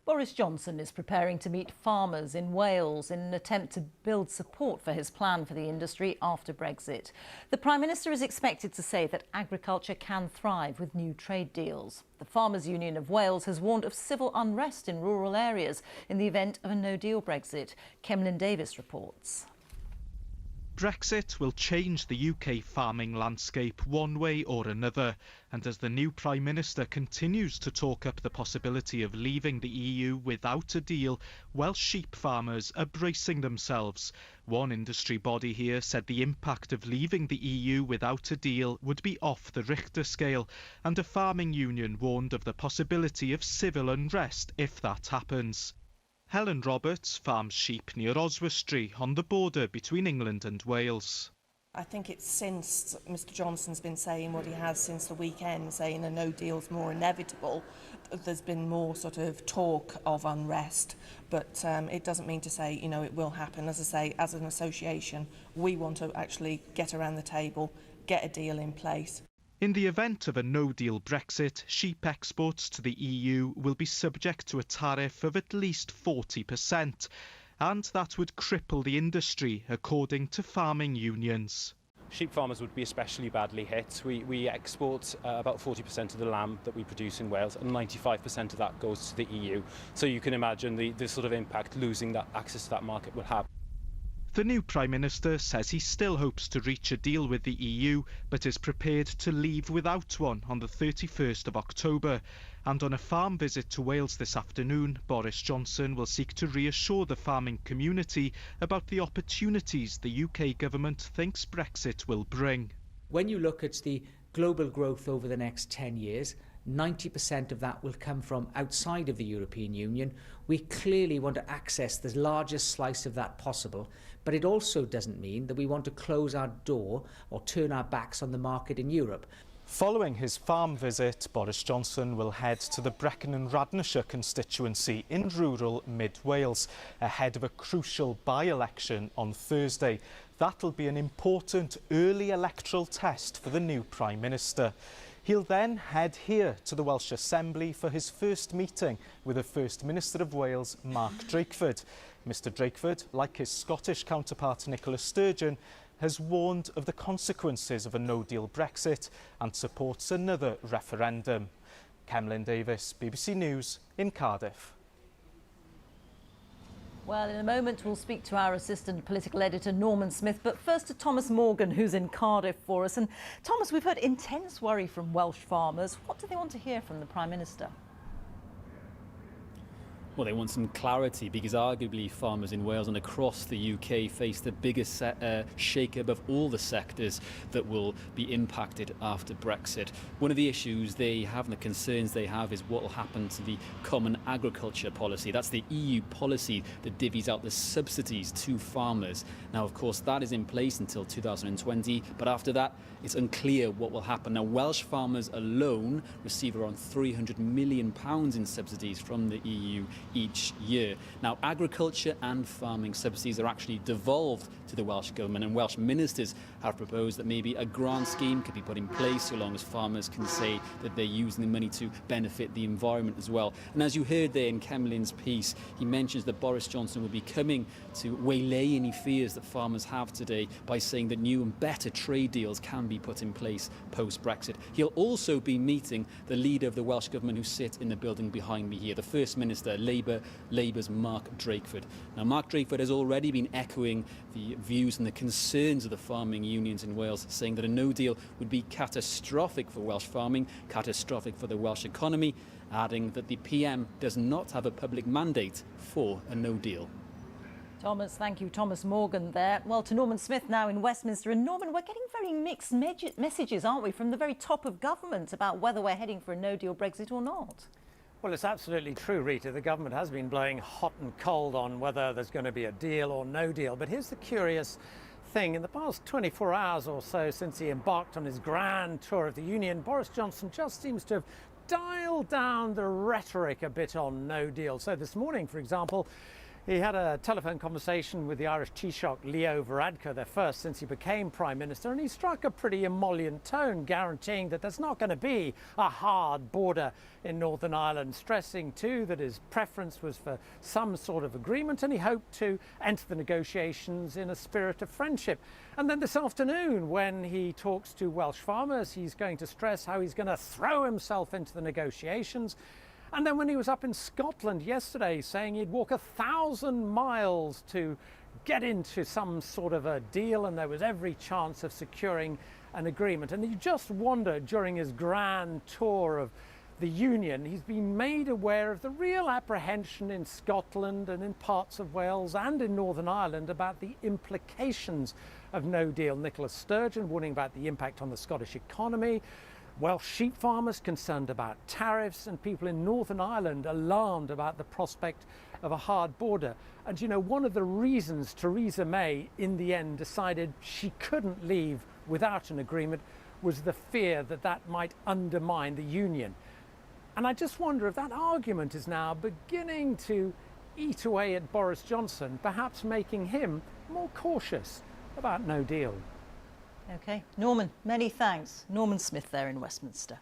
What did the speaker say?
Boris Johnson is preparing to meet farmers in Wales in an attempt to build support for his plan for the industry after Brexit. The Prime Minister is expected to say that agriculture can thrive with new trade deals. The Farmers' Union of Wales has warned of civil unrest in rural areas in the event of a no-deal Brexit. Kemlyn Davis reports. Brexit will change the UK farming landscape one way or another, and as the new Prime Minister continues to talk up the possibility of leaving the EU without a deal, Welsh sheep farmers are bracing themselves. One industry body here said the impact of leaving the EU without a deal would be off the Richter scale, and a farming union warned of the possibility of civil unrest if that happens. Helen Roberts farms sheep near Oswestry on the border between England and Wales. I think it's since Mr Johnson's been saying what he has since the weekend, saying a no deal's more inevitable, there's been more sort of talk of unrest, but it doesn't mean to say, it will happen. As I say, as an association, we want to actually get around the table, get a deal in place. In the event of a no-deal Brexit, sheep exports to the EU will be subject to a tariff of at least 40%, and that would cripple the industry, according to farming unions. Sheep farmers would be especially badly hit. We export about 40% of the lamb that we produce in Wales, and 95% of that goes to the EU. So you can imagine the sort of impact losing that access to that market will have. The new Prime Minister says he still hopes to reach a deal with the EU, but is prepared to leave without one on the 31st of October. And on a farm visit to Wales this afternoon, Boris Johnson will seek to reassure the farming community about the opportunities the UK government thinks Brexit will bring. When you look at the global growth over the next 10 years, 90% of that will come from outside of the European Union. We clearly want to access the largest slice of that possible, but it also doesn't mean that we want to close our door or turn our backs on the market in Europe. Following his farm visit, Boris Johnson will head to the Brecon and Radnorshire constituency in rural mid-Wales, ahead of a crucial by-election on Thursday. That'll be an important early electoral test for the new Prime Minister. He'll then head here to the Welsh Assembly for his first meeting with the First Minister of Wales, Mark Drakeford. Mr Drakeford, like his Scottish counterpart Nicola Sturgeon, has warned of the consequences of a no-deal Brexit and supports another referendum. Kemlyn Davis, BBC News in Cardiff. Well, in a moment, we'll speak to our assistant political editor, Norman Smith. But first to Thomas Morgan, who's in Cardiff for us. And Thomas, we've heard intense worry from Welsh farmers. What do they want to hear from the Prime Minister? Well, they want some clarity because arguably farmers in Wales and across the UK face the biggest shake-up of all the sectors that will be impacted after Brexit. One of the issues they have and the concerns they have is what will happen to the common agriculture policy. That's the EU policy that divvies out the subsidies to farmers. Now, of course, that is in place until 2020, but after that, it's unclear what will happen. Now, Welsh farmers alone receive around £300 million in subsidies from the EU each year. Now, agriculture and farming subsidies are actually devolved to the Welsh Government, and Welsh ministers have proposed that maybe a grant scheme could be put in place so long as farmers can say that they're using the money to benefit the environment as well. And as you heard there in Kemlyn's piece, he mentions that Boris Johnson will be coming to waylay any fears that farmers have today by saying that new and better trade deals can be put in place post-Brexit. He'll also be meeting the leader of the Welsh Government who sit in the building behind me here, the First Minister, Labour's Mark Drakeford. Now, Mark Drakeford has already been echoing the views and the concerns of the farming unions in Wales, saying that a no deal would be catastrophic for Welsh farming, catastrophic for the Welsh economy, adding that the PM does not have a public mandate for a no deal. Thomas, thank you. Thomas Morgan there. Well, to Norman Smith now in Westminster. And Norman, we're getting very mixed messages, aren't we, from the very top of government about whether we're heading for a no-deal Brexit or not. Well, it's absolutely true, Rita. The government has been blowing hot and cold on whether there's going to be a deal or no deal. But here's the curious thing. In the past 24 hours or so since he embarked on his grand tour of the Union, Boris Johnson just seems to have dialed down the rhetoric a bit on no deal. So this morning, for example, He had a telephone conversation with the Irish Taoiseach Leo Varadkar, their first since he became Prime Minister, and he struck a pretty emollient tone, guaranteeing that there's not going to be a hard border in Northern Ireland, stressing too that his preference was for some sort of agreement, and he hoped to enter the negotiations in a spirit of friendship. And then this afternoon, when he talks to Welsh farmers, he's going to stress how he's going to throw himself into the negotiations. And then when he was up in Scotland yesterday saying he'd walk 1,000 miles to get into some sort of a deal and there was every chance of securing an agreement. And you just wonder, during his grand tour of the Union, he's been made aware of the real apprehension in Scotland and in parts of Wales and in Northern Ireland about the implications of no deal. Nicola Sturgeon warning about the impact on the Scottish economy. Welsh sheep farmers concerned about tariffs, and people in Northern Ireland alarmed about the prospect of a hard border. And you know, one of the reasons Theresa May in the end decided she couldn't leave without an agreement was the fear that that might undermine the union. And I just wonder if that argument is now beginning to eat away at Boris Johnson, perhaps making him more cautious about no deal. OK, Norman, many thanks. Norman Smith there in Westminster.